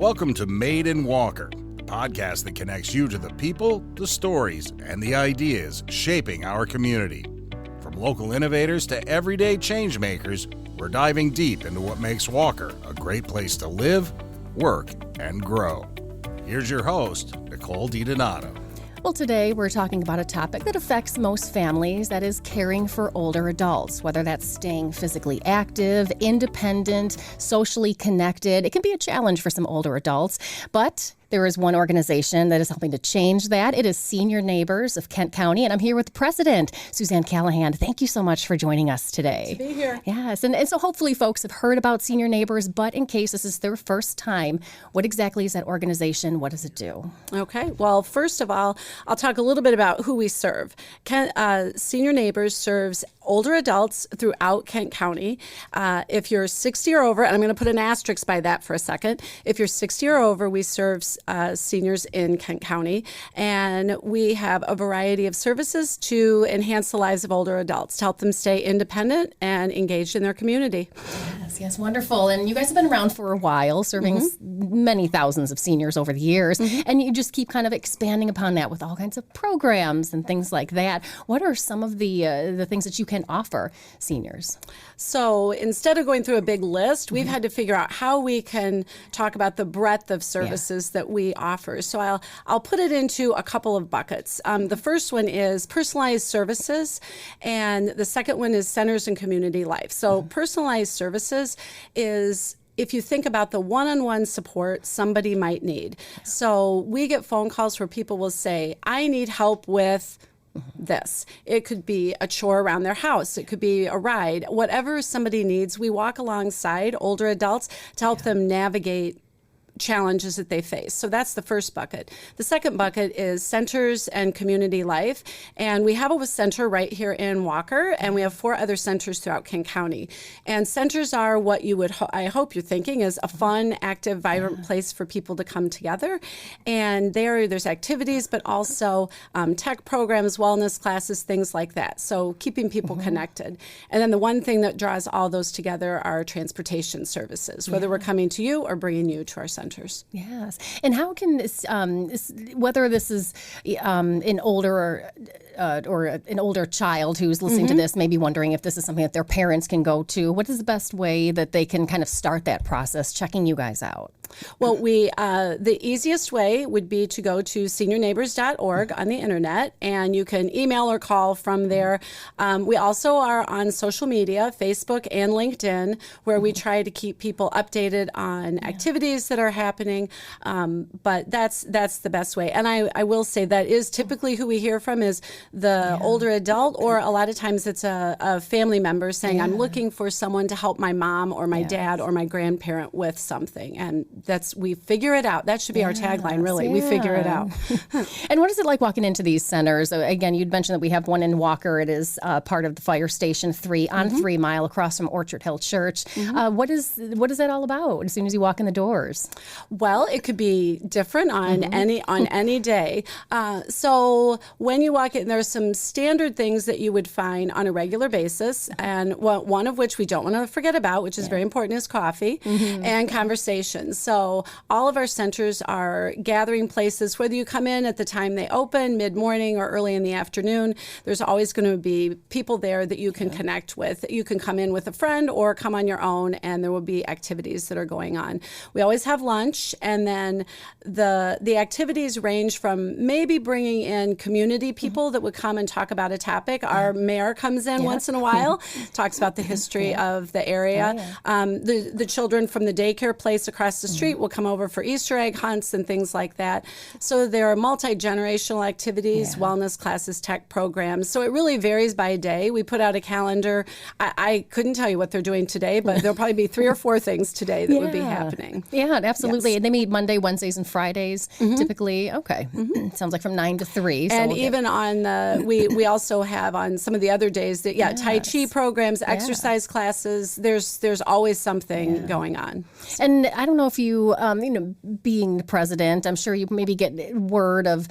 Welcome to Made in Walker, the podcast that connects you to the people, the stories, and the ideas shaping our community. From local innovators to everyday change makers, we're diving deep into what makes Walker a great place to live, work, and grow. Here's your host, Nicole DiDonato. Well, today we're talking about a topic that affects most families, that is caring for older adults, whether that's staying physically active, independent, socially connected. It can be a challenge for some older adults, but there is one organization that is helping to change that. It is Senior Neighbors of Kent County, and I'm here with the president, Suzanne Callahan. Thank you so much for joining us today. To be here. Yes, and so hopefully folks have heard about Senior Neighbors, but in case this is their first time, what exactly is that organization? What does it do? Okay, well, first of all, I'll talk a little bit about who we serve. Senior Neighbors serves older adults throughout Kent County. If you're 60 or over, and I'm going to put an asterisk by that for a second, if you're 60 or over, we serve seniors in Kent County, and we have a variety of services to enhance the lives of older adults, to help them stay independent and engaged in their community. Yes, wonderful. And you guys have been around for a while, serving many thousands of seniors over the years, and you just keep kind of expanding upon that with all kinds of programs and things like that. What are some of the things that you can offer seniors? So instead of going through a big list, we've had to figure out how we can talk about the breadth of services that we offer. So I'll put it into a couple of buckets. The first one is personalized services, and the second one is centers and community life. So personalized services is if you think about the one-on-one support somebody might need. So we get phone calls where people will say, I need help with this. It could be a chore around their house. It could be a ride. Whatever somebody needs, we walk alongside older adults to help them navigate challenges that they face. So that's the first bucket. The second bucket is centers and community life. And we have a center right here in Walker, and we have 4 other centers throughout Kent County. And centers are what you would, I hope you're thinking, is a fun, active, vibrant place for people to come together. And there's activities, but also tech programs, wellness classes, things like that. So keeping people connected. And then the one thing that draws all those together are transportation services, whether we're coming to you or bringing you to our center. Yes. And how can this, whether this is an older or an older child who's listening to this, maybe wondering if this is something that their parents can go to, what is the best way that they can kind of start that process, checking you guys out? Well, the easiest way would be to go to seniorneighbors.org on the internet, and you can email or call from there. We also are on social media, Facebook and LinkedIn, where we try to keep people updated on activities that are happening. But that's the best way. And I will say that is typically who we hear from is the older adult, or a lot of times it's a family member saying, I'm looking for someone to help my mom or my dad or my grandparent with something. And we figure it out. That should be our tagline, really. We figure it out. And what is it like walking into these centers? Again, you'd mentioned that we have one in Walker. It is part of the Fire Station 3 on 3 Mile across from Orchard Hill Church. What is that all about as soon as you walk in the doors? Well, it could be different on any day. So when you walk in, there are some standard things that you would find on a regular basis, and one of which we don't want to forget about, which is very important, is coffee and conversations. So all of our centers are gathering places, whether you come in at the time they open, mid-morning or early in the afternoon, there's always going to be people there that you can connect with. You can come in with a friend or come on your own, and there will be activities that are going on. We always have lunch, and then the activities range from maybe bringing in community people that would come and talk about a topic. Our mayor comes in once in a while, talks about the history of the area. The children from the daycare place across the street will come over for Easter egg hunts and things like that. So there are multi-generational activities, wellness classes, tech programs. So it really varies by day. We put out a calendar. I couldn't tell you what they're doing today, but there'll probably be 3 or 4 things today that would be happening. Yeah, absolutely. Yes. And they meet Monday, Wednesdays, and Fridays, typically. Okay. Sounds like from 9 to 3. So and even on we also have on some of the other days that Tai Chi programs, exercise classes. There's always something going on. And I don't know if you being the president, I'm sure you maybe get word of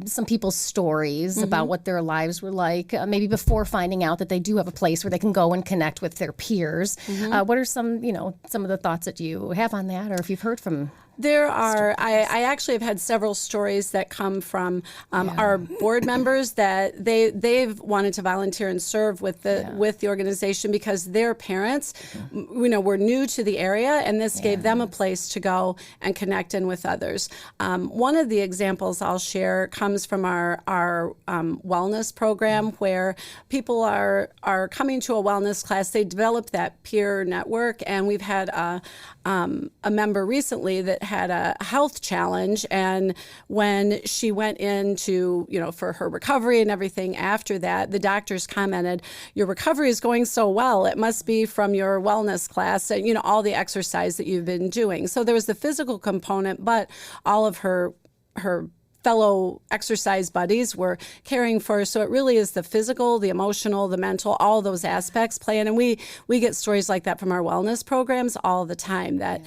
some people's stories about what their lives were like, maybe before finding out that they do have a place where they can go and connect with their peers. What are some of the thoughts that you have on that, or if you've heard from There are. I actually have had several stories that come from our board members that they've wanted to volunteer and serve with the organization because their parents, were new to the area, and this gave them a place to go and connect in with others. One of the examples I'll share comes from our wellness program, where people are coming to a wellness class. They develop that peer network, and we've had a member recently that had a health challenge, and when she went into, for her recovery and everything after that, the doctors commented, "Your recovery is going so well, it must be from your wellness class and, all the exercise that you've been doing." So there was the physical component, but all of her fellow exercise buddies were caring for her. So it really is the physical, the emotional, the mental, all those aspects play in. And we get stories like that from our wellness programs all the time, that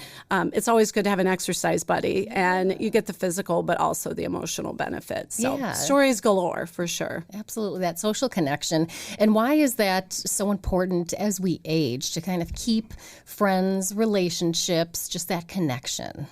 it's always good to have an exercise buddy, and you get the physical, but also the emotional benefits. So stories galore, for sure. Absolutely, that social connection. And why is that so important as we age, to kind of keep friends, relationships, just that connection?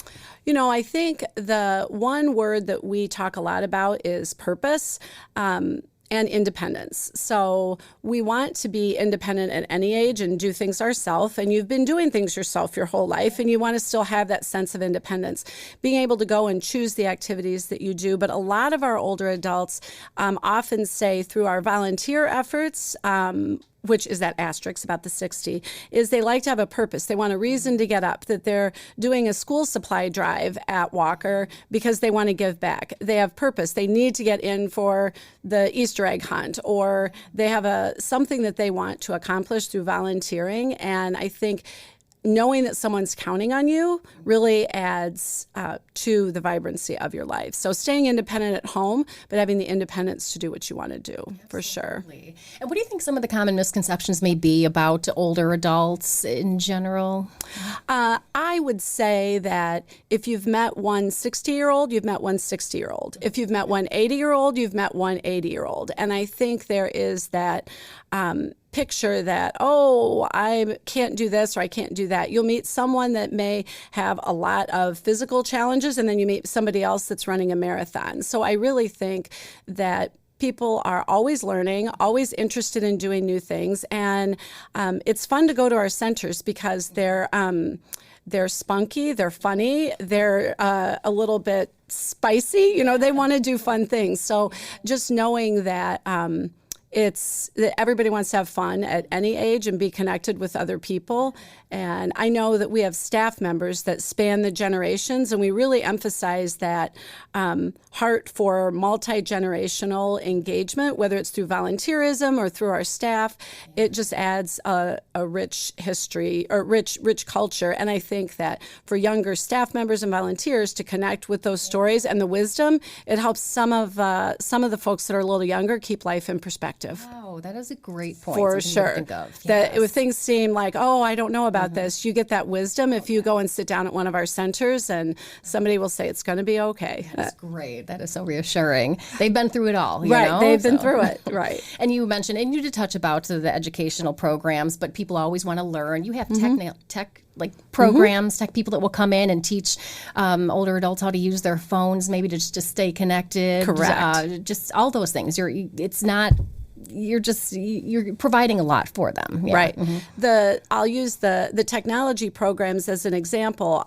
I think the one word that we talk a lot about is purpose. And independence. So we want to be independent at any age and do things ourselves. And you've been doing things yourself your whole life, and you want to still have that sense of independence, being able to go and choose the activities that you do. But a lot of our older adults often say, through our volunteer efforts, which is that asterisk about the 60, is they like to have a purpose. They want a reason to get up, that they're doing a school supply drive at Walker because they want to give back. They have purpose. They need to get in for the Easter egg hunt, or they have something that they want to accomplish through volunteering. And I think knowing that someone's counting on you really adds to the vibrancy of your life. So staying independent at home, but having the independence to do what you want to do, for sure. And what do you think some of the common misconceptions may be about older adults in general? I would say that if you've met one 60-year-old, you've met one 60-year-old. If you've met one 80-year-old, you've met one 80-year-old. And I think there is that picture that, I can't do this or I can't do that. You'll meet someone that may have a lot of physical challenges, and then you meet somebody else that's running a marathon. So I really think that people are always learning, always interested in doing new things. And it's fun to go to our centers because they're spunky, they're funny, they're a little bit spicy. They want to do fun things. So just knowing that it's that everybody wants to have fun at any age and be connected with other people. And I know that we have staff members that span the generations, and we really emphasize that heart for multi-generational engagement, whether it's through volunteerism or through our staff. It just adds a rich history or rich culture. And I think that for younger staff members and volunteers to connect with those stories and the wisdom, it helps some of the folks that are a little younger keep life in perspective. Wow, that is a great point. For sure. Think of. That if things seem like, I don't know about this, you get that wisdom if you go and sit down at one of our centers, and somebody will say it's going to be okay. That's great. That is so reassuring. They've been through it all. Right. They've been through it. Right. And you mentioned, and you did touch about the educational programs, but people always want to learn. You have tech programs, tech people that will come in and teach older adults how to use their phones, maybe to just to stay connected. Correct. Just all those things. You're providing a lot for them. Yeah. Right. I'll use the technology programs as an example.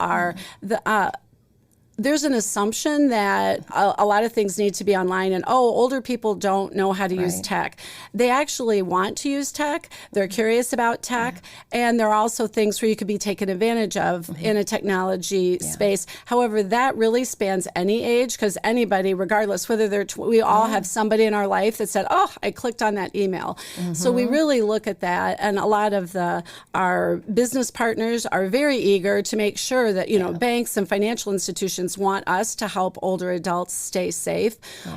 There's an assumption that a lot of things need to be online, and older people don't know how to use tech. They actually want to use tech. They're curious about tech, and there are also things where you could be taken advantage of in a technology space. However, that really spans any age, because anybody, regardless whether we all have somebody in our life that said, I clicked on that email. So we really look at that, and a lot of our business partners are very eager to make sure that banks and financial institutions organizations want us to help older adults stay safe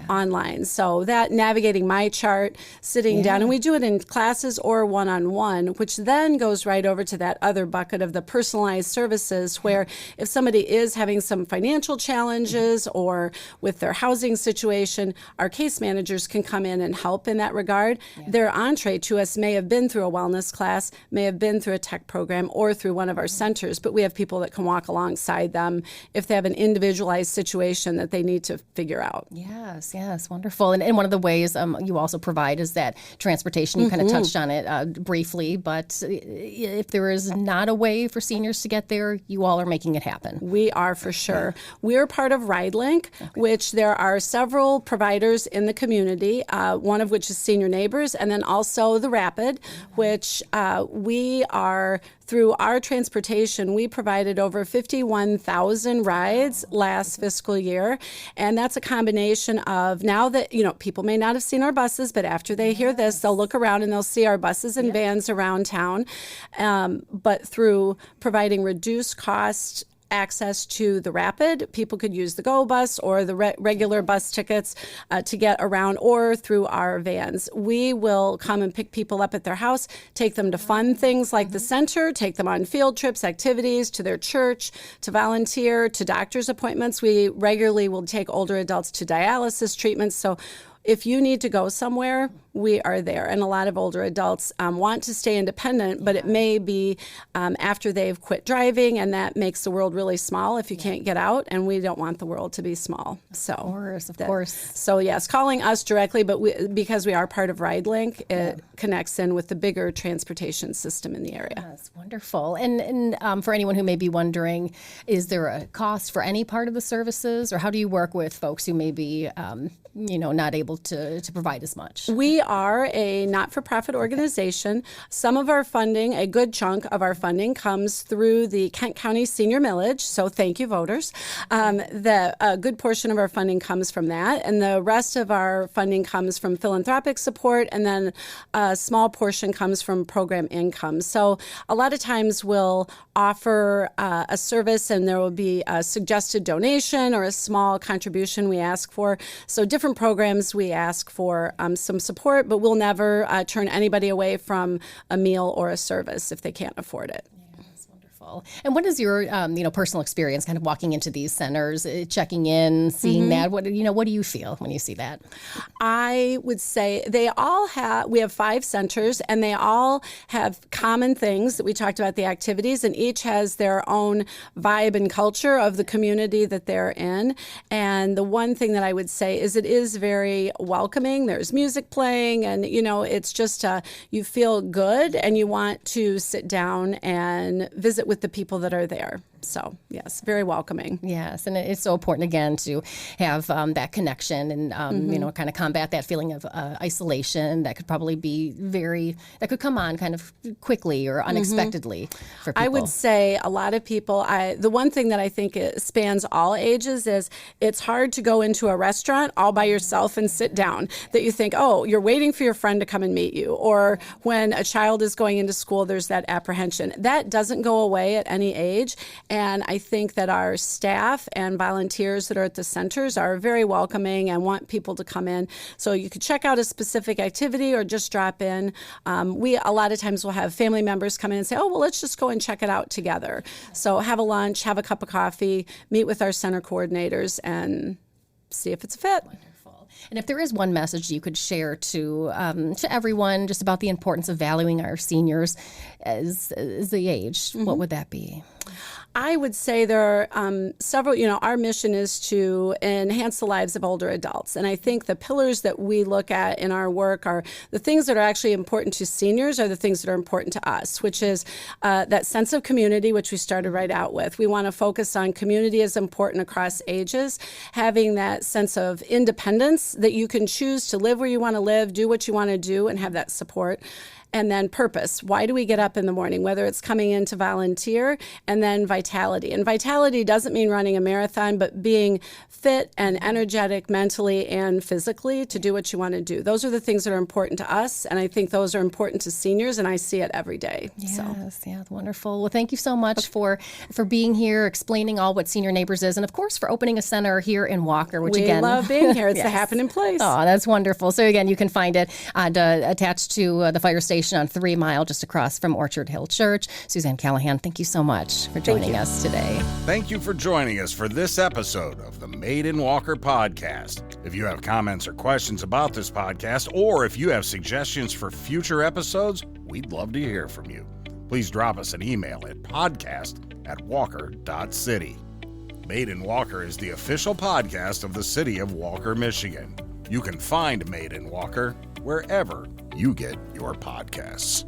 online. So that navigating my chart, sitting down, and we do it in classes or one-on-one, which then goes right over to that other bucket of the personalized services, where if somebody is having some financial challenges or with their housing situation, our case managers can come in and help in that regard. Their entree to us may have been through a wellness class, may have been through a tech program, or through one of our centers, but we have people that can walk alongside them if they have an individualized situation that they need to figure out. Yes, wonderful. And one of the ways you also provide is that transportation. You kind of touched on it briefly, but if there is not a way for seniors to get there, you all are making it happen. We are, for sure. We're part of RideLink, which there are several providers in the community, one of which is Senior Neighbors, and then also the Rapid, which we are, through our transportation, we provided over 51,000 rides last fiscal year. And that's a combination of, now that, people may not have seen our buses, but after they hear this, they'll look around and they'll see our buses and vans around town. But through providing reduced cost access to the Rapid, people could use the Go bus or the regular bus tickets to get around, or through our vans. We will come and pick people up at their house, take them to fun things like the center, take them on field trips, activities, to their church, to volunteer, to doctor's appointments. We regularly will take older adults to dialysis treatments. So if you need to go somewhere, we are there. And a lot of older adults want to stay independent, but it may be after they've quit driving, and that makes the world really small if you can't get out, and we don't want the world to be small. So, of course. So yes, calling us directly, but because we are part of RideLink, it connects in with the bigger transportation system in the area. That's wonderful. And for anyone who may be wondering, is there a cost for any part of the services, or how do you work with folks who may be not able to provide as much? We are a not-for-profit organization. Some of our funding, a good chunk of our funding, comes through the Kent County Senior Millage, so thank you, voters. A good portion of our funding comes from that, and the rest of our funding comes from philanthropic support, and then a small portion comes from program income. So a lot of times we'll offer a service, and there will be a suggested donation or a small contribution we ask for. So different programs we ask for some support, but we'll never turn anybody away from a meal or a service if they can't afford it. And what is your, personal experience kind of walking into these centers, checking in, seeing that? What do you feel when you see that? I would say we have 5 centers, and they all have common things that we talked about, the activities, and each has their own vibe and culture of the community that they're in. And the one thing that I would say is it is very welcoming. There's music playing, and, it's just, you feel good, and you want to sit down and visit with the people that are there. So, yes, very welcoming. Yes, and it's so important, again, to have that connection and, kind of combat that feeling of isolation that could probably be that could come on kind of quickly or unexpectedly for people. I would say a lot of people, the one thing that I think it spans all ages is it's hard to go into a restaurant all by yourself and sit down, that you think, oh, you're waiting for your friend to come and meet you. Or when a child is going into school, there's that apprehension. That doesn't go away at any age. And I think that our staff and volunteers that are at the centers are very welcoming and want people to come in. So you could check out a specific activity or just drop in. We a lot of times will have family members come in and say, oh, well, let's just go and check it out together. So have a lunch, have a cup of coffee, meet with our center coordinators, and see if it's a fit. And if there is one message you could share to everyone just about the importance of valuing our seniors as they age, what would that be? I would say there are several, our mission is to enhance the lives of older adults. And I think the pillars that we look at in our work are the things that are actually important to seniors are the things that are important to us, which is that sense of community, which we started right out with. We want to focus on community as important across ages, having that sense of independence that you can choose to live where you want to live, do what you want to do, and have that support. And then purpose. Why do we get up in the morning? Whether it's coming in to volunteer, and and then vitality. And vitality doesn't mean running a marathon, but being fit and energetic mentally and physically to do what you want to do. Those are the things that are important to us, and I think those are important to seniors, and I see it every day. Yes, yeah, wonderful. Well, thank you so much for being here, explaining all what Senior Neighbors is, and of course for opening a center here in Walker, which we love being here. It's yes. the happening place. Oh, that's wonderful. So again, you can find it attached to the fire station on 3 Mile, just across from Orchard Hill Church. Suzanne Callahan, thank you so much for joining us today. Thank you for joining us for this episode of the Made in Walker podcast. If you have comments or questions about this podcast, or if you have suggestions for future episodes, we'd love to hear from you. Please drop us an email at podcast@walker.city. Made in Walker is the official podcast of the city of Walker, Michigan. You can find Made in Walker wherever you get your podcasts.